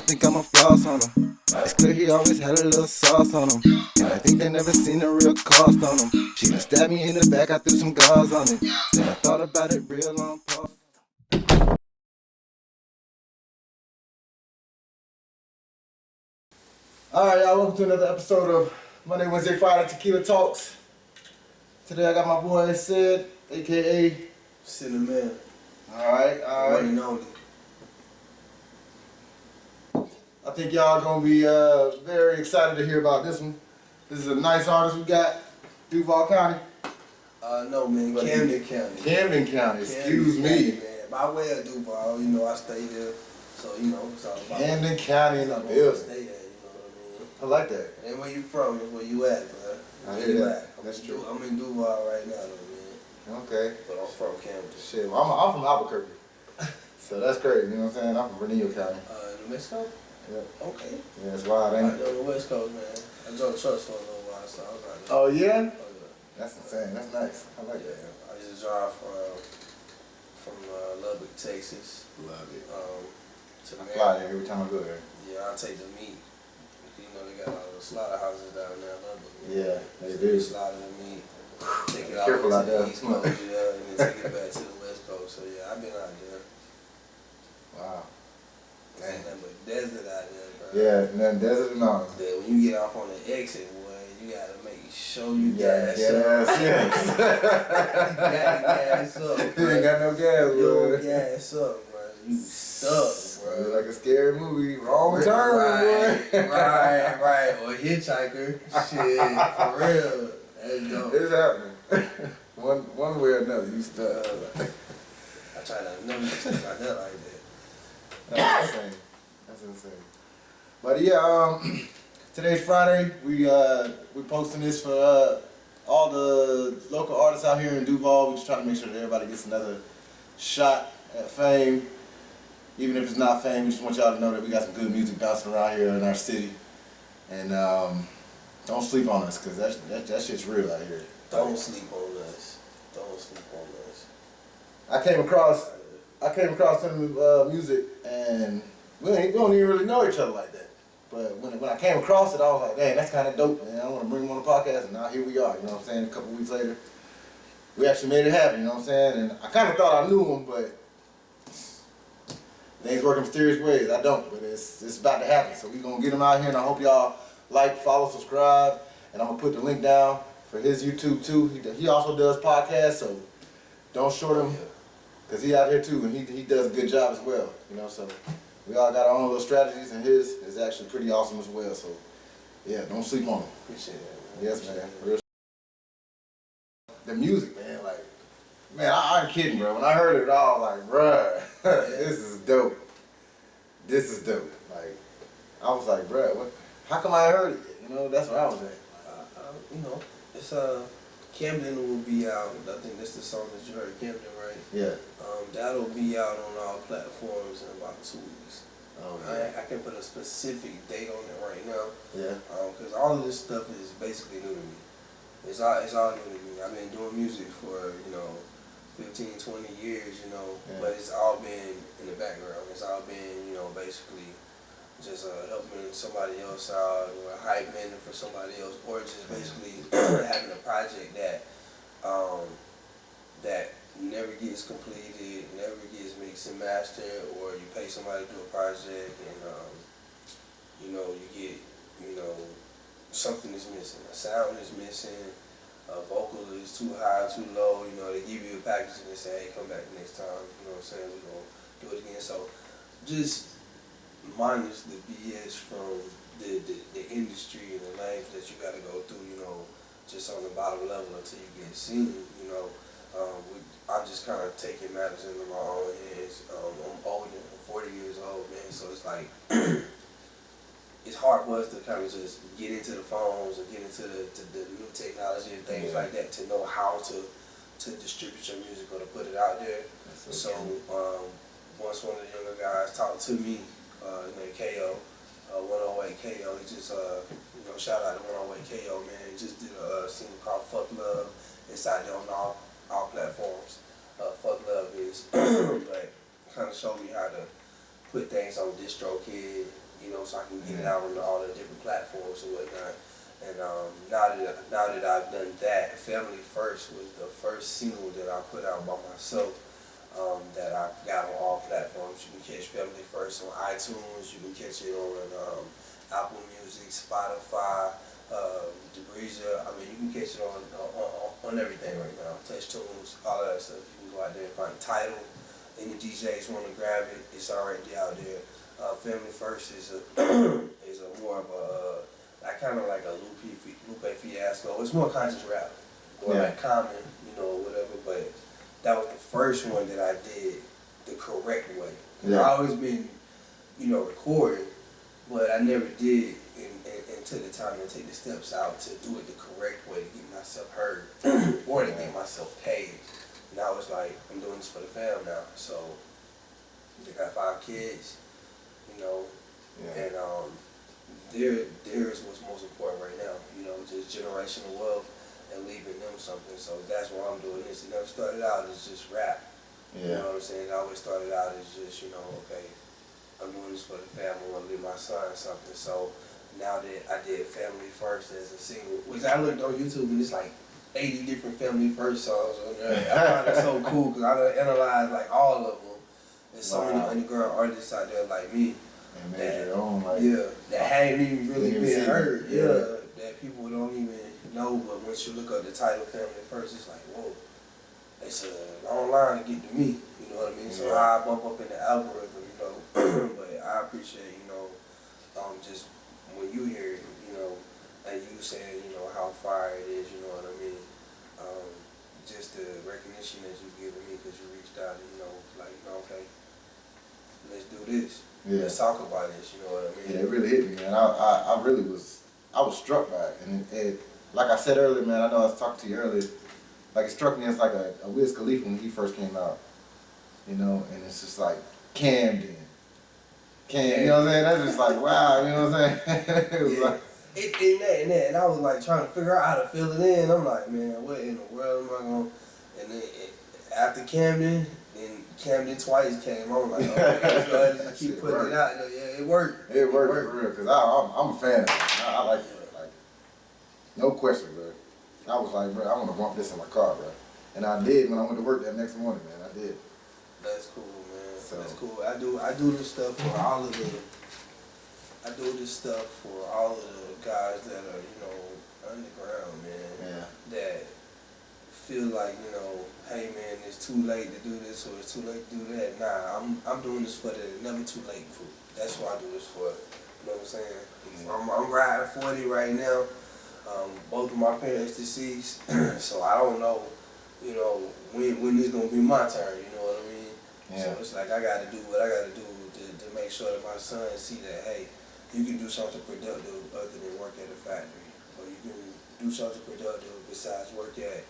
think I'ma floss on him. It's clear he always had a little sauce on him. And I think they never seen the real cost on him. She done stabbed me in the back, I threw some gauze on it. Then I thought about it real long pause. Alright, y'all, welcome to another episode of Monday, Wednesday, Friday Tequila Talks. Today I got my boy Sid, aka Sinnaman. Alright. One and only. I think y'all gonna be very excited to hear about this one. This is a nice artist we got, Duval County. No, man, Camden County. Camden County, excuse me. County, man. By way of Duval, you know, I stay there, so you know, it's all about Camden County in the building. Stay there, you know what I like that. I mean? And where you from is where you at, bro. I Where hear you that. at? That's true. I'm in Duval right now, though, man. Okay. But I'm from Camden. Shit, well, I'm from Albuquerque. So that's crazy, you know what I'm saying? I'm from Bernalillo County. New Mexico? Yep. Okay. Yeah, it's wild, ain't I know the West Coast, man. I drove trucks for a little while, so I was like, Oh, yeah? oh, yeah. That's insane. That's nice. I like that. I used to drive from Lubbock, Texas. Love it. To I fly there every time I go there. Yeah, I take the meat. You know, they got all the slaughterhouses down there in Lubbock. Yeah, they So do. you slaughter the meat, take it out Careful to out the there. East Coast, yeah, and then take it back to the West Coast. So yeah, I've been out there. Wow. Ain't nothing but desert out there, bro. Yeah, nothing desert and all. Yeah, when you get off on the exit, boy, you gotta make sure you gas Yes, up. yes. You gotta gas up, You ain't got no gas, You bro. don't gas up, bro. You stuck, bro. Like a scary movie. Wrong turn, right, boy. right. Or hitchhiker. Shit, for real. That's dope. It's happening. one way or another, you stuck. I try to never do stuff like that like that. That's insane. That's insane. But yeah, today's Friday. We posting this for all the local artists out here in Duval. We just trying to make sure that everybody gets another shot at fame. Even if it's not fame, we just want y'all to know that we got some good music bouncing around here in our city. And don't sleep on us, because that shit's real out here. Don't sleep on us. Don't sleep on us. I came across some music, and we don't even really know each other like that. But when I came across it, I was like, dang, that's kind of dope, man. I want to bring him on the podcast, and now here we are, you know what I'm saying? A couple weeks later, we actually made it happen, you know what I'm saying? And I kind of thought I knew him, but things work in mysterious ways. I don't, but it's about to happen. So we're going to get him out here, and I hope y'all like, follow, subscribe, and I'm going to put the link down for his YouTube, too. He also does podcasts, so don't short him. Because he out here too, and he does a good job as well, you know, so we all got our own little strategies, and his is actually pretty awesome as well, so yeah, don't sleep on him. Appreciate that, man. Yes, man. Real. The music, man, like, man, I ain't kidding, bro. When I heard it all, like, bruh, this is dope. This is dope. Like, I was like, bruh, how come I ain't heard it yet? You know, that's where I was at. You know, it's Camden will be out. I think that's the song that you heard, Camden, right? Yeah. That'll be out on all platforms in about 2 weeks. Oh, yeah. I can put a specific date on it right now. Yeah. Because all of this stuff is basically new to me. It's all new to me. I've been doing music for, 15, 20 years, Yeah. but it's all been in the background. It's all been, basically just helping somebody else out, or a hype man for somebody else, or just basically having a project that that never gets completed, never gets mixed and mastered, or you pay somebody to do a project and you get something is missing, a sound is missing, a vocal is too high, too low. They give you a package and they say, hey, come back next time. You know what I'm saying? We're gonna do it again. So just minus the BS from the industry and the lanes that you got to go through, just on the bottom level until you get seen, I'm just kind of taking matters into my own hands. I'm older, I'm 40 years old, man, so it's like, it's hard for us to kind of just get into the phones and get into the new technology and things like that to know how to distribute your music or to put it out there. So once one of the younger guys talked to me, named KO, 108 KO. He just, shout out to 108 KO, man. He just did a single called Fuck Love. It's out there on all platforms. Fuck Love is, like, kind of showed me how to put things on DistroKid, so I can get it out on all the different platforms and whatnot. And now that I've done that, Family First was the first single that I put out by myself. That I got on all platforms. You can catch Family First on iTunes. You can catch it on Apple Music, Spotify, Debreza. I mean, you can catch it on everything right now. Touch Tunes, all of that stuff. You can go out there and find the title. Any DJs want to grab it, it's already out there. Family First is a more of a like kind of like a Lupe Fiasco. It's more conscious rap, or like Common, you know, whatever. But that was the first one that I did the correct way. Yeah. I always been, you know, recording, but I never did and took the time to take the steps out to do it the correct way to get myself heard or to get myself paid. Now it's like I'm doing this for the fam now. So they got 5 kids, you know, and theirs was most important right now. You know, just generational wealth and leaving them something. So that's why I'm doing this. It never started out as just rap. You know what I'm saying? It always started out as just, you know, okay, I'm doing this for the family. I want to leave my son something. So now that I did Family First as a single, which I looked on YouTube and it's like 80 different Family First songs on there. I find it so cool because I done analyzed like all of them. There's so many underground artists out there like me. And made their own, like, that hadn't even really been heard. Yeah. That people don't even know, but once you look up the title Family First, it's like, whoa, it's a long line to get to me, you know what I mean? So I bump up in the algorithm, you know, but I appreciate, you know, just when you hear it, you know, and you saying, you know, how fire it is, you know what I mean? Just the recognition that you giving me because you reached out and, you know, like, you know, okay, let's do this. Let's talk about this, you know what I mean? Yeah, it really hit me, man. I really was, I was struck by it. And it, like I said earlier, man, I know I was talking to you earlier, like it struck me as like a Wiz Khalifa when he first came out, you know, and it's just like Camden. You know what I'm saying? That's just like, wow, you know what I'm saying? It was like, and I was like trying to figure out how to fill it in. I'm like, man, what in the world am I going to, and then after Camden, then Camden twice came. I was like, okay, so I just keep putting it out there. Yeah, it worked. It worked for real, because I'm a fan of it. I like it. Like, no question, bro. I was like, bro, I want to bump this in my car, bro. And I did when I went to work that next morning, man. I did. That's cool, man. So. That's cool. I do this stuff for all of the. I do this stuff for all of the guys that are, you know, underground, man. That feel like, you know, hey man, it's too late to do this or it's too late to do that. Nah, I'm doing this for the never too late crew. That's what I do this for. You know what I'm saying? I'm riding 40 right now. Both of my parents deceased, so I don't know, you know, when it's gonna be my turn. You know what I mean? So it's like I gotta do what I gotta do to make sure that my son see that, hey, you can do something productive other than work at a factory, or you can do something productive besides work at,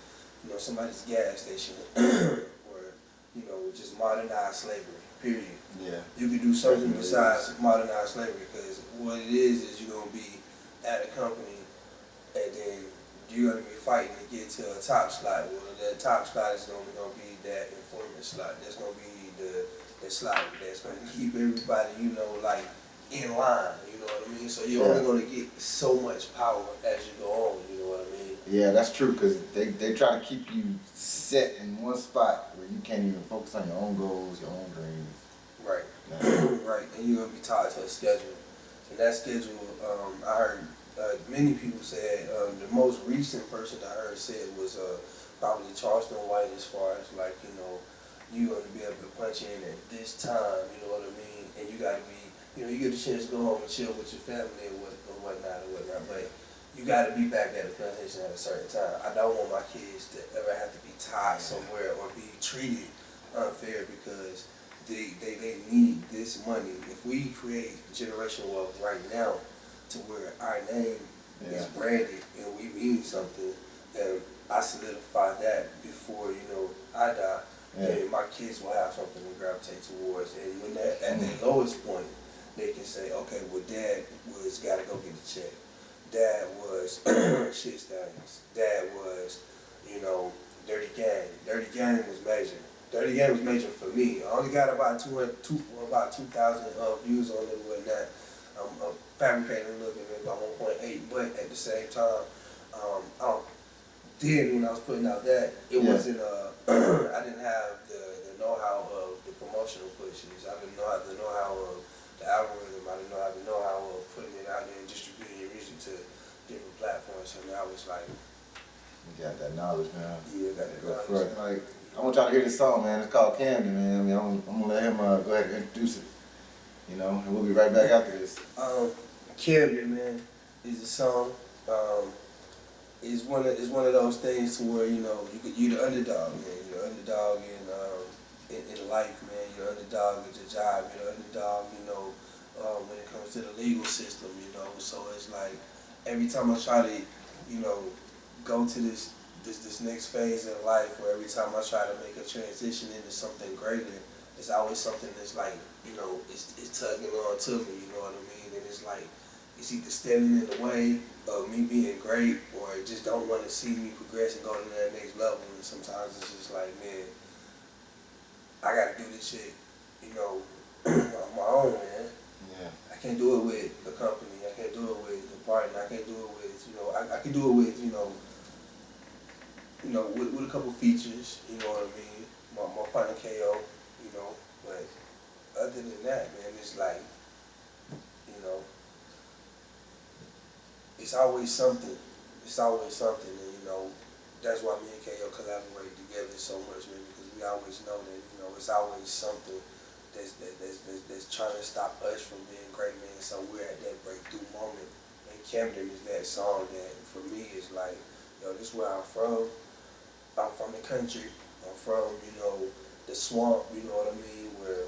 you know, somebody's gas station, or, you know, just modernize slavery, period. You can do something besides modernize slavery, because what it is you're going to be at a company, and then you're going to be fighting to get to a top slot. Well, that top slot is going to be that informant slot. That's going to be the slot that's going to keep everybody, you know, like, in line, you know what I mean? So you're only going to get so much power as you go on, you know what I mean? Yeah, that's true, because they try to keep you set in one spot where you can't even focus on your own goals, your own dreams. Right. Right, and you're going to be tied to a schedule. And that schedule, I heard many people said, the most recent person I heard said was probably Charleston White, as far as like, you know, you're going to be able to punch in at this time, you know what I mean? And you got to be, you know, you get a chance to go home and chill with your family and whatnot, but you got to be back at the plantation at a certain time. I don't want my kids to ever have to be tied somewhere or be treated unfair because they need this money. If we create generational wealth right now to where our name is branded and we mean something, and I solidify that before, you know, I die, then my kids will have something to gravitate towards. And when they're at their lowest point, they can say, okay, well, Dad was got to go get the check. Dad was shit stains. Dad was, you know, Dirty Gang. Dirty Gang was major. Dirty Gang was major for me. I only got about 2,000 views on it and whatnot. fabricating a little bit, maybe about 1.8, but at the same time, when I was putting out that, it wasn't, I didn't have the know-how of the promotional pushes. I didn't know the know-how of the algorithm. I didn't know the know-how of putting it out there and distributing your music to different platforms. So now it's like, You got that knowledge, man. yeah, I got that Go knowledge. for it. Like, I want y'all to hear this song, man. It's called Camden, man. I mean, I'm gonna let him go ahead and introduce it. You know, and we'll be right back after this. Camden, man, is a song. It's one of those things to where, you know, you're the underdog, man. You're the underdog in life, man. You're the underdog at your job. You're the underdog, you know, when it comes to the legal system, you know. So it's like every time I try to, you know, go to this next phase in life, where every time I try to make a transition into something greater, it's always something that's like, you know, it's tugging on to me, you know what I mean? And it's like, it's either standing in the way of me being great, or it just don't want to see me progress and go to that next level. And sometimes it's just like, man, I gotta do this shit, you know, on my own, man. Yeah. I can't do it with a company. I can't do it with a partner. I can't do it with, you know, I can do it with, you know, with a couple features, you know what I mean? My partner KO, you know, but other than that, man, it's like, you know, it's always something. It's always something, and you know, that's why me and KO collaborate together so much, man, because we always know that, you know, it's always something that's trying to stop us from being great, man. So we're at that breakthrough moment, and Camden is that song that for me is like, yo, this is where I'm from. I'm from the country. I'm from, you know, the swamp, you know what I mean, where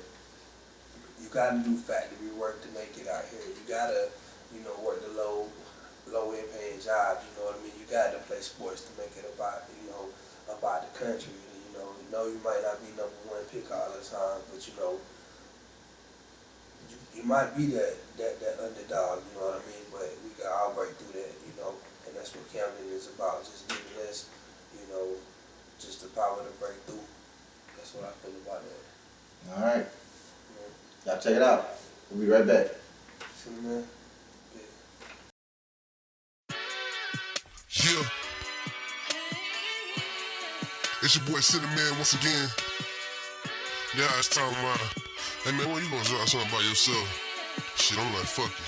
you gotta do factory work to make it out here. You gotta, you know, work the low end paying jobs, you know what I mean? You gotta play sports to make it about, you know, about the country. You know you might not be number one pick all the time, but you know, you might be that underdog, you know what I mean? But we can all break through that, you know, and that's what Camden is about, just giving us, you know, just the power to break through. That's what I feel about that. All right. Y'all check it out. We'll be right back. Sinnaman. Yeah. It's your boy Sinnaman once again. Yeah, it's time about it. Hey man, when you gonna drop something by yourself? Shit, I'm like, fuck it.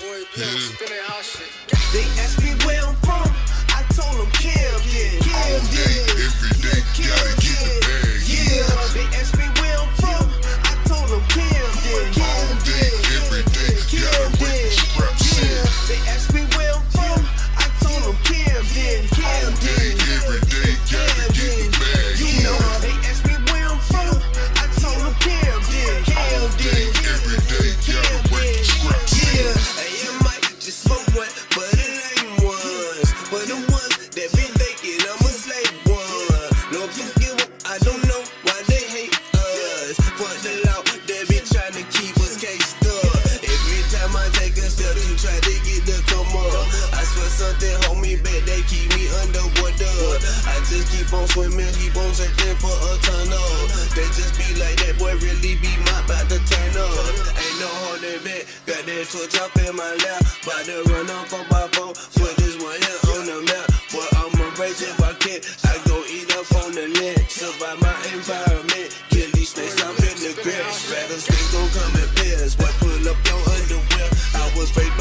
They asked me where I'm from, I told them Camden. All day, every day, gotta get the bag. Yeah, they asked me where I'm from, I told them Camden. All day, every day, gotta wait the scraps in. They asked me where I'm from, I told them Camden. All day, every day, gotta get the bag. They asked me where I'm from, I told them Camden. All day, every day, gotta wait the scraps in. I might just smoke one, but it ain't one. For the ones that be thinking I'm a slave one. No forgive them, I don't know why they hate us. For the law, they be trying to keep us cased up. Every time I take a step to try to get the come up, I swear something hold me back, they keep me underwater. I just keep on swimming, keep on searching for a tunnel. They just be like, that boy really be my about to turn up. Ain't no holding back, got that torch up in my lap. About to run up 4x4, put this one here on the map. Boy, I'ma race if I can, I go eat up on the land. Survive my environment, kill these snakes up in the grass. Rattlesnakes gon' come in pairs, boy, pull up your underwear. I was afraid